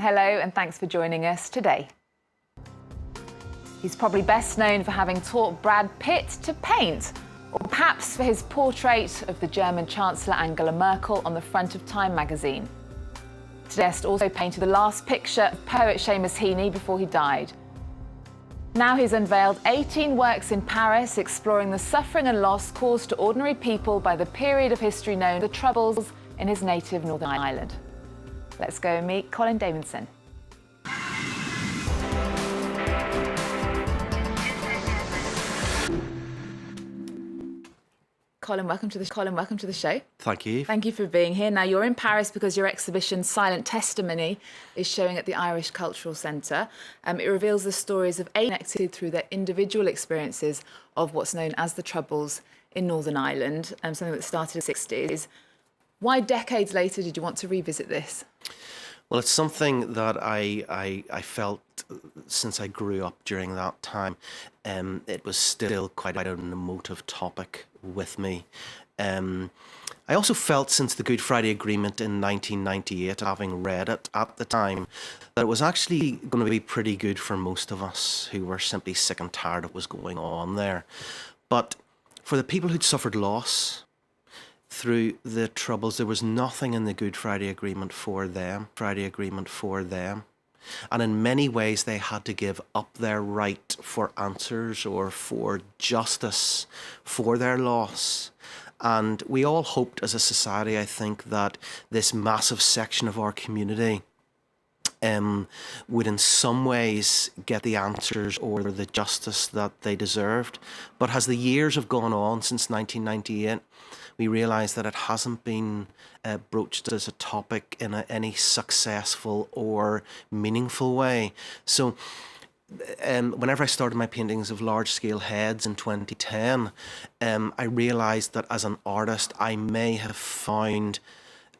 Hello and thanks for joining us today. He's probably best known for having taught Brad Pitt to paint, or perhaps for his portrait of the German Chancellor Angela Merkel on the front of Time magazine. Guest also painted the last picture of poet Seamus Heaney before he died. Now he's unveiled 18 works in Paris exploring the suffering and loss caused to ordinary people by the period of history known as the Troubles in his native Northern Ireland. Let's go and meet Colin Davidson. Colin, welcome to the show. Thank you. Thank you for being here. Now, you're in Paris because your exhibition, Silent Testimony, is showing at the Irish Cultural Centre. It reveals the stories of eight connected through their individual experiences of what's known as the Troubles in Northern Ireland, something that started in the 60s. Why, decades later, did you want to revisit this? Well, it's something that I felt since I grew up during that time. It was still quite an emotive topic with me. I also felt since the Good Friday Agreement in 1998, having read it at the time, that it was actually going to be pretty good for most of us who were simply sick and tired of what was going on there. But for the people who'd suffered loss through the Troubles, there was nothing in the Good Friday Agreement for them. And in many ways, they had to give up their right for answers or for justice for their loss. And we all hoped as a society, I think, that this massive section of our community would in some ways get the answers or the justice that they deserved. But as the years have gone on since 1998, we realise that it hasn't been broached as a topic in any successful or meaningful way. So whenever I started my paintings of large-scale heads in 2010, I realised that as an artist, I may have found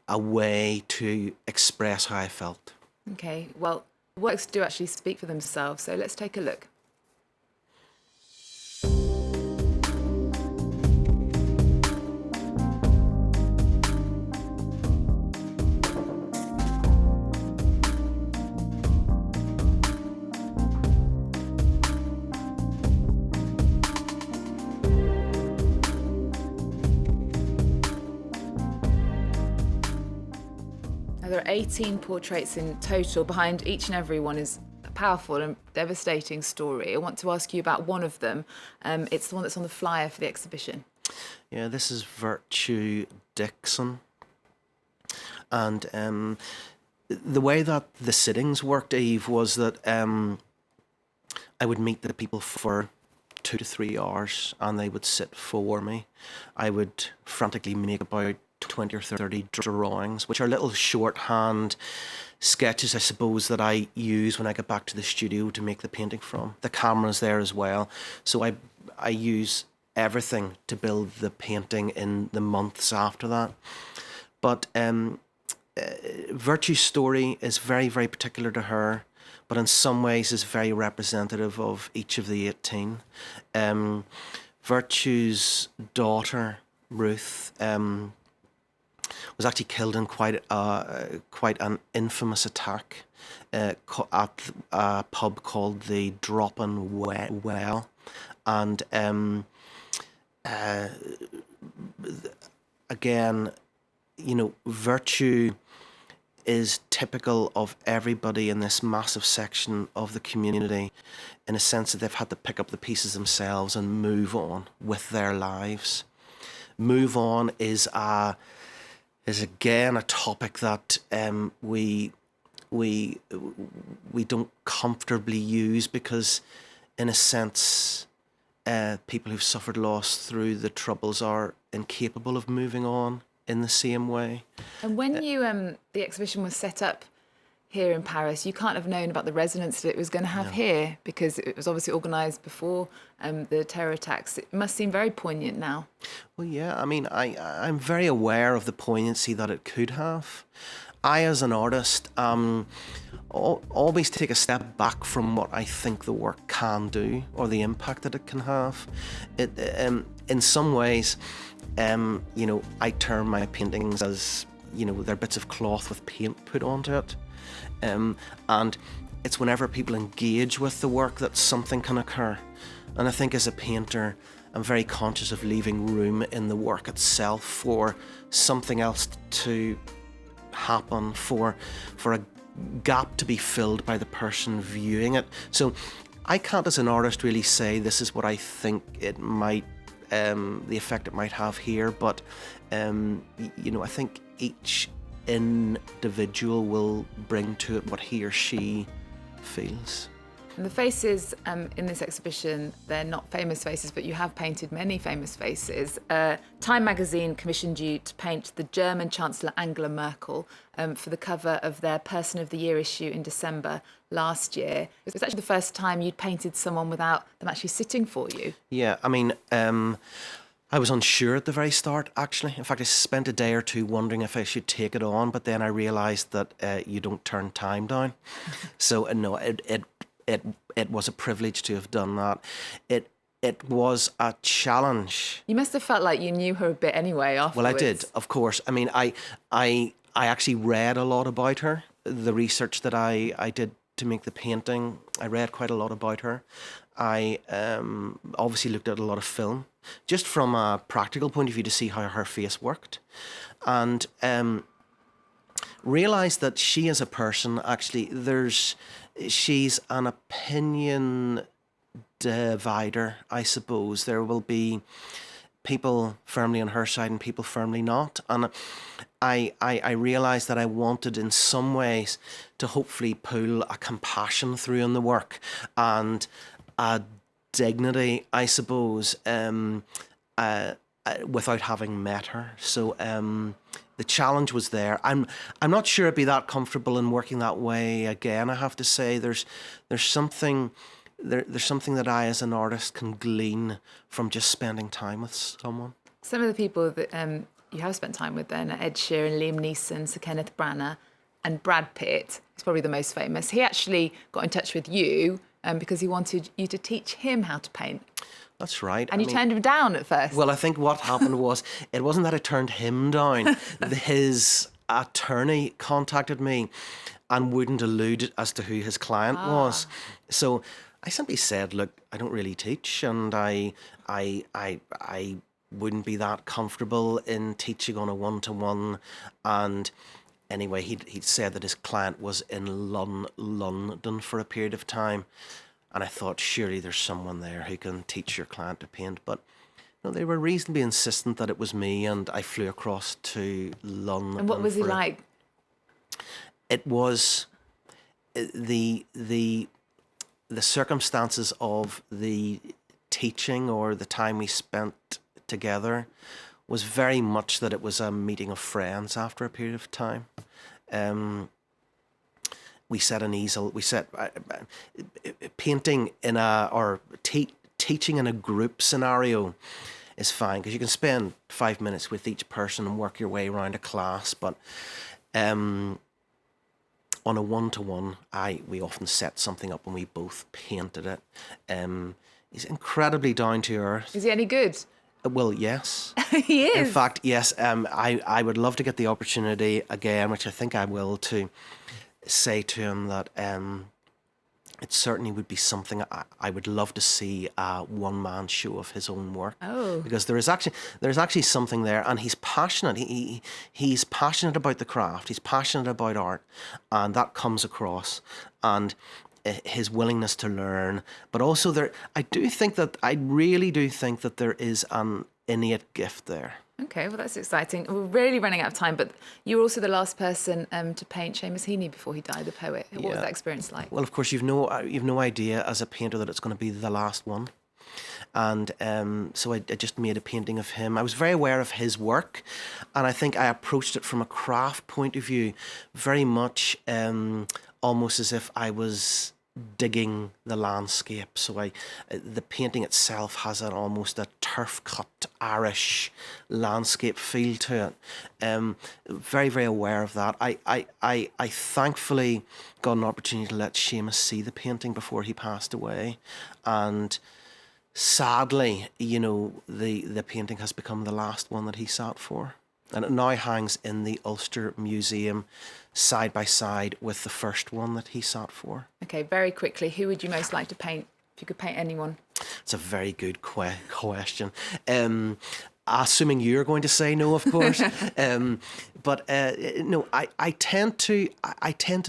a way to express how I felt. Okay, well, the works do actually speak for themselves, so let's take a look. There are 18 portraits in total. Behind each and every one is a powerful and devastating story. I want to ask you about one of them. It's the one that's on the flyer for the exhibition. Yeah, this is Virtue Dixon. And the way that the sittings worked, Eve, was that I would meet the people for 2 to 3 hours and they would sit for me. I would frantically make about 20 or 30 drawings, which are little shorthand sketches, I suppose, that I use when I get back to the studio to make the painting from. The camera's there as well. So I use everything to build the painting in the months after that. But Virtue's story is very, very particular to her, but in some ways is very representative of each of the 18. Virtue's daughter, Ruth, was actually killed in quite an infamous attack at a pub called the Droppin' Well. And again, you know, Virtue is typical of everybody in this massive section of the community in a sense that they've had to pick up the pieces themselves and move on with their lives. Move on is again a topic that we don't comfortably use because, in a sense, people who've suffered loss through the Troubles are incapable of moving on in the same way. And when the exhibition was set up here in Paris, you can't have known about the resonance that it was going to have here because it was obviously organised before the terror attacks. It must seem very poignant now. Well, yeah, I mean, I'm very aware of the poignancy that it could have. I, as an artist, always take a step back from what I think the work can do or the impact that it can have. It, in some ways, you know, I term my paintings as, you know, they're bits of cloth with paint put onto it. And it's whenever people engage with the work that something can occur. And I think as a painter, I'm very conscious of leaving room in the work itself for something else to happen, for a gap to be filled by the person viewing it. So I can't, as an artist, really say this is what I think it might, the effect it might have here. But I think each individual will bring to it what he or she feels. And the faces in this exhibition, they're not famous faces, but you have painted many famous faces. Time magazine commissioned you to paint the German Chancellor Angela Merkel for the cover of their Person of the Year issue in December last year. It was actually the first time you'd painted someone without them actually sitting for you. Yeah, I mean, I was unsure at the very start, actually. In fact, I spent a day or two wondering if I should take it on, but then I realised that you don't turn time down. So, no, it was a privilege to have done that. It was a challenge. You must have felt like you knew her a bit anyway afterwards. Well, I did, of course. I mean, I actually read a lot about her. The research that I did to make the painting, I read quite a lot about her. I obviously looked at a lot of film, just from a practical point of view to see how her face worked. And realised that she as a person, actually, she's an opinion divider, I suppose. There will be people firmly on her side and people firmly not. And I realised that I wanted in some ways to hopefully pull a compassion through in the work and a dignity, I suppose, without having met her. So the challenge was there. I'm not sure I'd be that comfortable in working that way again. I have to say, there's something that I, as an artist, can glean from just spending time with someone. Some of the people that you have spent time with then are Ed Sheeran, Liam Neeson, Sir Kenneth Branagh, and Brad Pitt is probably the most famous. He actually got in touch with you because he wanted you to teach him how to paint. That's right. And you turned him down at first. Well, I think what happened was, it wasn't that I turned him down. His attorney contacted me and wouldn't allude as to who his client was. So I simply said, look, I don't really teach, and I wouldn't be that comfortable in teaching on a one-to-one. And anyway, he'd said that his client was in London for a period of time. And I thought, surely there's someone there who can teach your client to paint. But no, they were reasonably insistent that it was me, and I flew across to London. And what was he like? It was the circumstances of the teaching, or the time we spent together, was very much that it was a meeting of friends after a period of time. We set an easel. We set painting in teaching in a group scenario is fine, because you can spend 5 minutes with each person and work your way around a class. But on a one-to-one, we often set something up and we both painted it. He's incredibly down to earth. Is he any good? Well, yes. He is. In fact, yes. I would love to get the opportunity again, which I think I will, to say to him that it certainly would be something I would love to see, a one-man show of his own work. Oh. Because there's actually something there, and he's passionate. He's passionate about the craft. He's passionate about art, and that comes across. And his willingness to learn, but also I really do think that there is an innate gift there. Okay, well, that's exciting. We're really running out of time, but you were also the last person to paint Seamus Heaney before he died, the poet. What was that experience like? Well, of course, you've no idea as a painter that it's going to be the last one. And so I just made a painting of him. I was very aware of his work, and I think I approached it from a craft point of view, very much almost as if I was digging the landscape. So the painting itself has almost a turf-cut Irish landscape feel to it. Very, very aware of that. I thankfully got an opportunity to let Seamus see the painting before he passed away, and sadly, the painting has become the last one that he sat for. And it now hangs in the Ulster Museum side by side with the first one that he sat for. Okay, very quickly, who would you most like to paint, if you could paint anyone? It's a very good question. Assuming you're going to say no, of course. But no, I tend to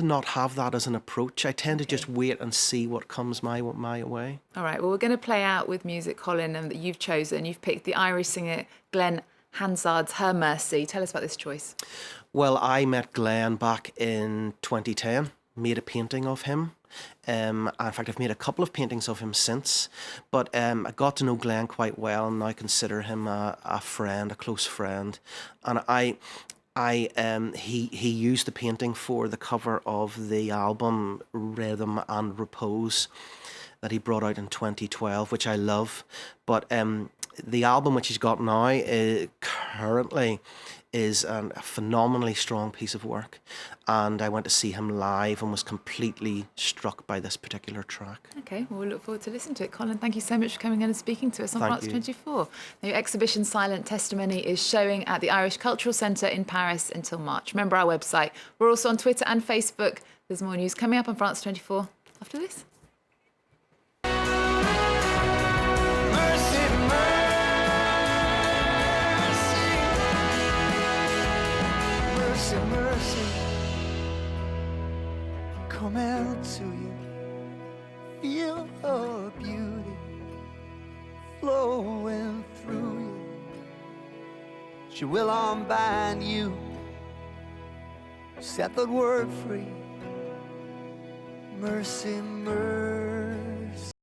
not have that as an approach. I tend to just wait and see what comes my way. All right, well, we're going to play out with music, Colin, that you've chosen. You've picked the Irish singer Glen Hansard's Her Mercy. Tell us about this choice. Well, I met Glen back in 2010, made a painting of him. In fact, I've made a couple of paintings of him since, but I got to know Glen quite well and now consider him a friend, a close friend. And he used the painting for the cover of the album Rhythm and Repose that he brought out in 2012, which I love. But the album which he's got now currently is a phenomenally strong piece of work, and I went to see him live and was completely struck by this particular track. Okay, well, we'll look forward to listening to it. Colin, thank you so much for coming in and speaking to us on France 24. Now, your exhibition Silent Testimony is showing at the Irish Cultural Centre in Paris until March. Remember our website. We're also on Twitter and Facebook. There's more news coming up on France 24 after this. Mercy, come out to you, feel her beauty flowing through you. She will unbind you, set the word free. Mercy, mercy.